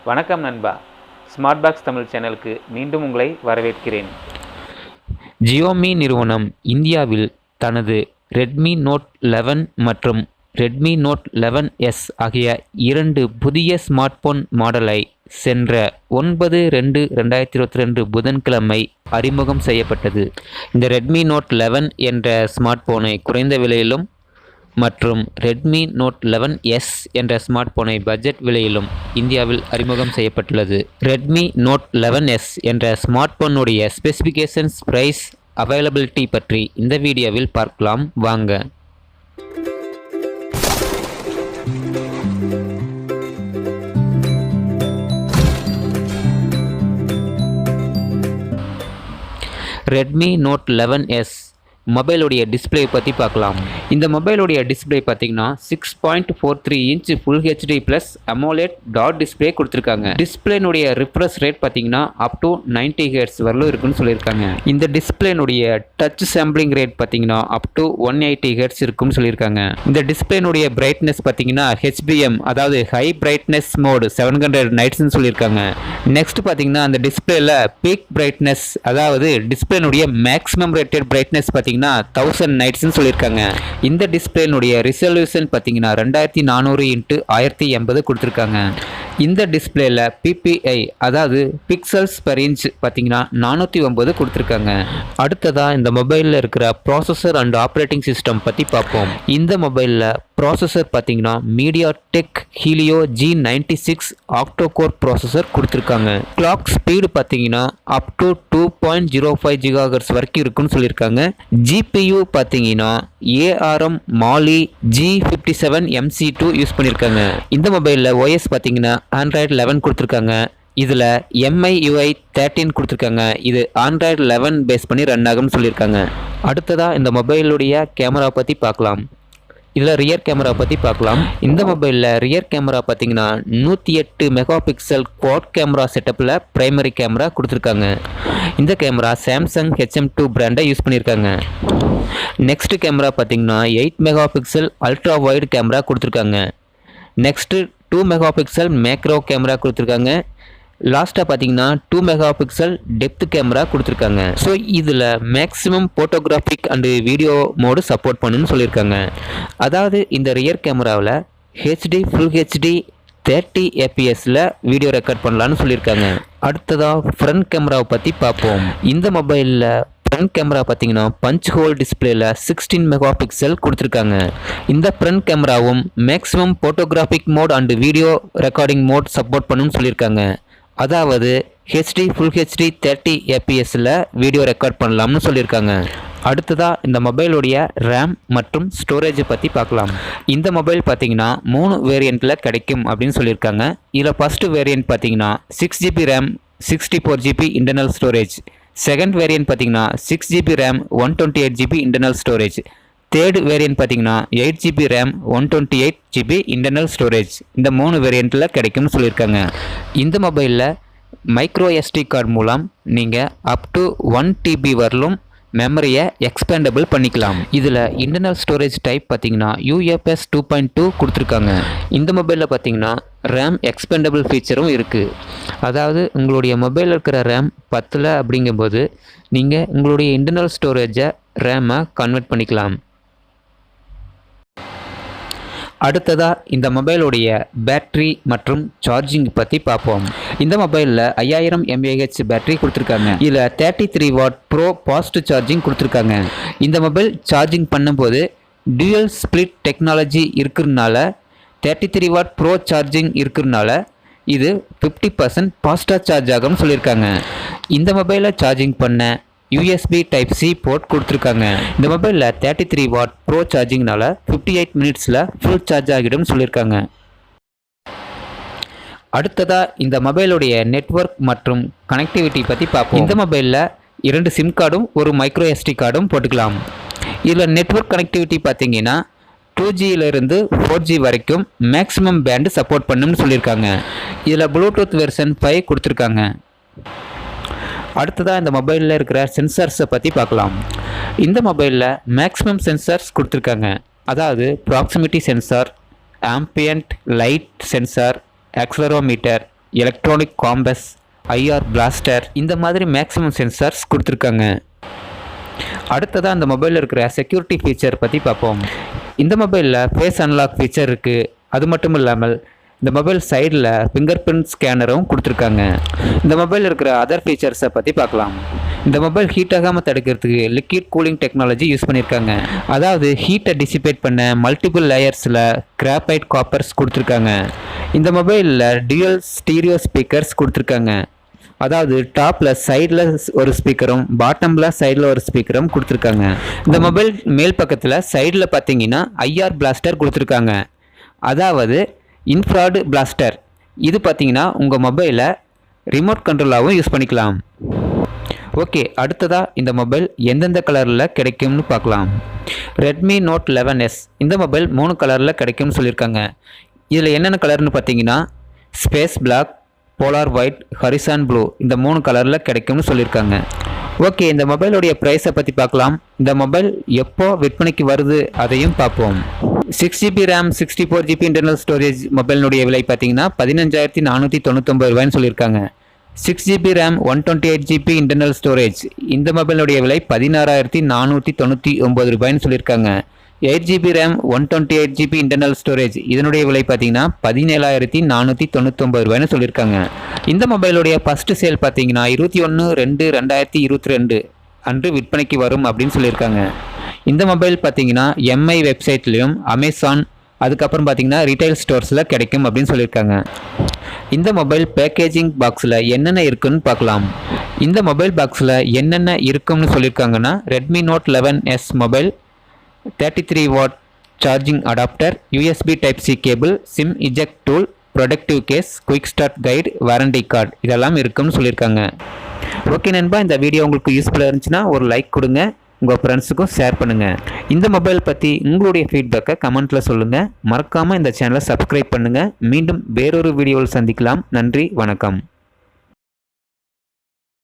வணக்கம் நண்பா, smart box Tamil சேனலுக்கு மீண்டும் உங்களை வரவேற்கிறேன். ஜியோமி நிறுவனம் இந்தியாவில் தனது ரெட்மி நோட் 11 மற்றும் ரெட்மி நோட் 11S ஆகிய இரண்டு புதிய ஸ்மார்ட் போன் மாடலை சென்ற 9/2/2022 புதன்கிழமை அறிமுகம் செய்யப்பட்டது. இந்த ரெட்மி நோட் 11 என்ற ஸ்மார்ட் போனை குறைந்த விலையிலும் மற்றும் ரெட்மி நோட் 11S என்ற ஸ்மார்ட் போனை பட்ஜெட் விலையிலும் இந்தியாவில் அறிமுகம் செய்யப்பட்டுள்ளது. ரெட்மி நோட் 11S என்ற ஸ்மார்ட் போனுடைய ஸ்பெசிஃபிகேஷன்ஸ், பிரைஸ், அவைலபிலிட்டி பற்றி இந்த வீடியோவில் பார்க்கலாம் வாங்க. ரெட்மி நோட் 11S மொபைலுடைய டிஸ்பிளே பற்றி பார்க்கலாம். இந்த மொபைலுடைய டிஸ்பிளே பார்த்தீங்கன்னா 6.43 inch full HD plus AMOLED dot display கொடுத்துருக்காங்க. டிஸ்பிளேனுடைய ரிஃப்ரெஷ் ரேட் பார்த்தீங்கன்னா அப் டு 90 ஹெர்ட்ஸ் வரலும் இருக்குன்னு சொல்லியிருக்காங்க. இந்த டிஸ்பிளேனுடைய டச் சாம்பிளிங் ரேட் பார்த்தீங்கன்னா அப் டு 180 ஹெர்ட்ஸ் இருக்குன்னு சொல்லியிருக்காங்க. இந்த டிஸ்பிளேனுடைய பிரைட்னஸ் பார்த்தீங்கன்னா HBM, அதாவது ஹை பிரைட்னஸ் மோடு 700 நைட்ஸ்னு சொல்லியிருக்காங்க. நெக்ஸ்ட் பார்த்தீங்கன்னா அந்த டிஸ்பிளேல பீக் பிரைட்னஸ், அதாவது டிஸ்பிளேனுடைய மேக்ஸிமம் ரேட்டட் பிரைட்னஸ் பார்த்தீங்கன்னா 1000 நைட்ஸ்னு சொல்லியிருக்காங்க. இந்த டிஸ்பிளேனுடைய ரிசல்யூஷன் பார்த்தீங்கன்னா 24x1080 கொடுத்துருக்காங்க. இந்த டிஸ்பிளேல PPI, அதாவது பிக்சல்ஸ் பெர் இன்ச் பார்த்தீங்கன்னா 409 கொடுத்துருக்காங்க. அடுத்ததாக இந்த மொபைலில் இருக்கிற ப்ராசஸர் அண்ட் ஆப்ரேட்டிங் சிஸ்டம் பற்றி பார்ப்போம். இந்த மொபைலில் ப்ராசஸர் பார்த்தீங்கன்னா MediaTek Helio G96 octacore processor கொடுத்துருக்காங்க. கிளாக் ஸ்பீடு பார்த்தீங்கன்னா அப் டு 2.05 GHz வரைக்கும் இருக்குன்னு சொல்லியிருக்காங்க. GPU பார்த்தீங்கன்னா ARM Mali G57 MC2 use பண்ணியிருக்காங்க. இந்த மொபைலில் OS பார்த்தீங்கன்னா Android 11 கொடுத்துருக்காங்க. இதில் MIUI 13 கொடுத்துருக்காங்க. இது Android 11 பேஸ் பண்ணி ரன் ஆகும்னு சொல்லியிருக்காங்க. அடுத்ததாக இந்த மொபைலுடைய கேமரா பற்றி பார்க்கலாம். இதில் ரியர் கேமரா பற்றி பார்க்கலாம். இந்த மொபைலில் ரியர் கேமரா பார்த்தீங்கன்னா 108 மெகா பிக்சல் குவாட் கேமரா செட்டப்பில் பிரைமரி கேமரா கொடுத்துருக்காங்க. இந்த கேமரா சாம்சங் HM2 பிராண்டை யூஸ் பண்ணியிருக்காங்க. நெக்ஸ்ட் கேமரா பார்த்தீங்கன்னா 8 megapixel ultra wide camera கொடுத்துருக்காங்க. Next 2 megapixel macro camera கொடுத்துருக்காங்க. லாஸ்ட்டாக பார்த்தீங்கன்னா 2 மெகா பிக்சல் டெப்த் கேமரா கொடுத்துருக்காங்க. ஸோ இதில் maximum photographic and video mode support பண்ணுன்னு சொல்லியிருக்காங்க. அதாவது இந்த ரியர் கேமராவில் HD ஃபுல் HD 30 APSல வீடியோ ரெக்கார்ட் பண்ணலான்னு சொல்லியிருக்காங்க. அடுத்ததாக ஃப்ரண்ட் கேமராவை பற்றி பார்ப்போம். இந்த மொபைலில் ஃப்ரண்ட் கேமரா பார்த்தீங்கன்னா பஞ்ச் ஹோல் டிஸ்பிளேல 16 மெகா பிக்சல் கொடுத்துருக்காங்க. இந்த ஃப்ரண்ட் கேமராவும் maximum photographic mode and video recording mode support பண்ணுன்னு சொல்லியிருக்காங்க. அதாவது HD ஃபுல் HD 30 APSல வீடியோ ரெக்கார்ட் பண்ணலாம்னு சொல்லியிருக்காங்க. அடுத்ததாக இந்த மொபைலுடைய ரேம் மற்றும் ஸ்டோரேஜை பற்றி பார்க்கலாம். இந்த மொபைல் பார்த்தீங்கன்னா 3 வேரியண்ட்டில் கிடைக்கும் அப்படின்னு சொல்லியிருக்காங்க. இதில் ஃபஸ்ட்டு வேரியண்ட் பார்த்தீங்கன்னா 6GB RAM 64GB internal storage. Second variant பார்த்தீங்கன்னா 6GB RAM 128GB internal storage. Third variant பார்த்தீங்கன்னா 8GB RAM 128GB internal storage. இந்த 3 வேரியண்ட்டில் கிடைக்கும்னு சொல்லியிருக்காங்க. இந்த மொபைலில் மைக்ரோ SD கார்டு மூலம் நீங்கள் அப் டு 1 TB வரலும் மெமரியை எக்ஸ்பேண்டபிள் பண்ணிக்கலாம். இதில் இன்டர்னல் ஸ்டோரேஜ் டைப் பார்த்தீங்கன்னா UFS 2.2 கொடுத்துருக்காங்க. இந்த மொபைலில் பார்த்தீங்கன்னா ரேம் எக்ஸ்பேண்டபிள் ஃபீச்சரும் இருக்குது. அதாவது உங்களுடைய மொபைலில் இருக்கிற ரேம் 10 அப்படிங்கும்போது நீங்கள் உங்களுடைய இன்டர்னல் ஸ்டோரேஜை ரேமை கன்வெர்ட் பண்ணிக்கலாம். அடுத்ததாக இந்த மொபைலுடைய பேட்ரி மற்றும் சார்ஜிங் பற்றி பார்ப்போம். இந்த மொபைலில் 5000 mAh பேட்டரி கொடுத்துருக்காங்க. இதில் 33 வாட் ப்ரோ ஃபாஸ்ட் சார்ஜிங் கொடுத்துருக்காங்க. இந்த மொபைல் சார்ஜிங் பண்ணும்போது டியூயல் ஸ்பிளிட் டெக்னாலஜி இருக்கிறதுனால 33 வாட் ப்ரோ சார்ஜிங் இருக்கிறதுனால இது 50% ஃபாஸ்ட்டாக சார்ஜ் ஆகும்னு சொல்லியிருக்காங்க. இந்த மொபைலை சார்ஜிங் பண்ண USB Type-C போர்ட் கொடுத்துருக்காங்க. இந்த மொபைலில் 33 வாட் ப்ரோ சார்ஜிங்னால 58 மினிட்ஸில் ஃபுல் சார்ஜ் ஆகிடும்னு சொல்லியிருக்காங்க. அடுத்ததாக இந்த மொபைலுடைய நெட்வொர்க் மற்றும் கனெக்டிவிட்டி பற்றி பார்ப்போம். இந்த மொபைலில் 2 சிம் கார்டும் ஒரு மைக்ரோ SD கார்டும் போட்டுக்கலாம். இதில் நெட்வொர்க் கனெக்டிவிட்டி பார்த்தீங்கன்னா 2Gயிலிருந்து 4G வரைக்கும் மேக்ஸிமம் பேண்டு சப்போர்ட் பண்ணுன்னு சொல்லியிருக்காங்க. இதில் ப்ளூடூத் வெர்ஷன் 5 கொடுத்துருக்காங்க. அடுத்ததாக இந்த மொபைலில் இருக்கிற சென்சார்ஸை பற்றி பார்க்கலாம். இந்த மொபைலில் மேக்ஸிமம் சென்சார்ஸ் கொடுத்துருக்காங்க. அதாவது proximity sensor, ambient light sensor, accelerometer, electronic compass, IR blaster இந்த மாதிரி மேக்ஸிமம் சென்சார்ஸ் கொடுத்துருக்காங்க. அடுத்ததாக அந்த மொபைலில் இருக்கிற செக்யூரிட்டி ஃபீச்சர் பற்றி பார்ப்போம். இந்த மொபைலில் ஃபேஸ் அன்லாக் ஃபீச்சர் இருக்குது. அது மட்டும் இல்லாமல் இந்த மொபைல் சைடில் ஃபிங்கர் பிரிண்ட் ஸ்கேனரும் கொடுத்துருக்காங்க. இந்த மொபைலில் இருக்கிற அதர் ஃபீச்சர்ஸை பற்றி பார்க்கலாம். இந்த மொபைல் ஹீட் ஆகாமல் தடுக்கிறதுக்கு லிக்விட் கூலிங் டெக்னாலஜி யூஸ் பண்ணியிருக்காங்க. அதாவது ஹீட்டை டிசிபேட் பண்ண மல்டிபிள் லேயர்ஸில் கிராஃபைட் காப்பர்ஸ் கொடுத்துருக்காங்க. இந்த மொபைலில் டியூயல் ஸ்டீரியோ ஸ்பீக்கர்ஸ் கொடுத்துருக்காங்க. அதாவது டாப்பில் சைடில் ஒரு ஸ்பீக்கரும் பாட்டமில் சைடில் ஒரு ஸ்பீக்கரும் கொடுத்துருக்காங்க. இந்த மொபைல் மேல் பக்கத்தில் சைடில் பார்த்தீங்கன்னா ஐஆர் பிளாஸ்டர் கொடுத்துருக்காங்க. அதாவது இன்ஃப்ராட் பிளாஸ்டர். இது பார்த்தீங்கன்னா உங்கள் மொபைலை ரிமோட் கண்ட்ரோலாகவும் யூஸ் பண்ணிக்கலாம். ஓகே, அடுத்ததாக இந்த மொபைல் எந்தெந்த கலரில் கிடைக்கும்னு பார்க்கலாம். ரெட்மி நோட் 11S இந்த மொபைல் 3 கலரில் கிடைக்கும்னு சொல்லியிருக்காங்க. இதில் என்னென்ன கலர்னு பார்த்தீங்கன்னா space black, polar white, horizon blue இந்த 3 கலரில் கிடைக்கும்னு சொல்லியிருக்காங்க. ஓகே, இந்த மொபைலுடைய ப்ரைஸை பற்றி பார்க்கலாம். இந்த மொபைல் எப்போ விற்பனைக்கு வருது அதையும் பார்ப்போம். 6GB RAM 64GB internal storage மொபைலினுடைய விலை பார்த்தீங்கன்னா 15,499 ரூபாய்னு சொல்லியிருக்காங்க. 6GB RAM 128GB internal storage இந்த மொபைலுடைய விலை 16,499 ரூபாய்னு சொல்லியிருக்காங்க. 8GB RAM 128GB internal storage இதனுடைய விலை பார்த்தீங்கன்னா 17,499 ரூபாய்னு சொல்லியிருக்காங்க. இந்த மொபைலுடைய ஃபஸ்ட்டு சேல் பார்த்தீங்கன்னா 21/2/2022 அன்று விற்பனைக்கு வரும் அப்படின்னு சொல்லியிருக்காங்க. இந்த மொபைல் பார்த்தீங்கன்னா எம்ஐ வெப்சைட்லேயும் அமேசான் அதுக்கப்புறம் பார்த்தீங்கன்னா ரீட்டைல் ஸ்டோர்ஸில் கிடைக்கும் அப்படின்னு சொல்லியிருக்காங்க. இந்த மொபைல் பேக்கேஜிங் பாக்ஸில் என்னென்ன இருக்குன்னு பார்க்கலாம். இந்த மொபைல் பாக்ஸில் என்னென்ன இருக்குன்னு சொல்லியிருக்காங்கன்னா Redmi note 11S mobile, 33 watt charging adapter, USB type C cable, SIM eject tool, protective case, quick start guide, warranty card இதெல்லாம் இருக்குன்னு சொல்லியிருக்காங்க. ஓகே நண்பா, இந்த வீடியோ உங்களுக்கு யூஸ்ஃபுல்லாக இருந்துச்சுன்னா ஒரு லைக் கொடுங்க, உங்கள் ஃப்ரெண்ட்ஸுக்கும் ஷேர் பண்ணுங்கள். இந்த மொபைல் பற்றி உங்களுடைய ஃபீட்பேக்கை கமெண்ட்டில் சொல்லுங்கள். மறக்காமல் இந்த சேனலை சப்ஸ்கிரைப் பண்ணுங்கள். மீண்டும் வேறொரு வீடியோவில் சந்திக்கலாம். நன்றி, வணக்கம்.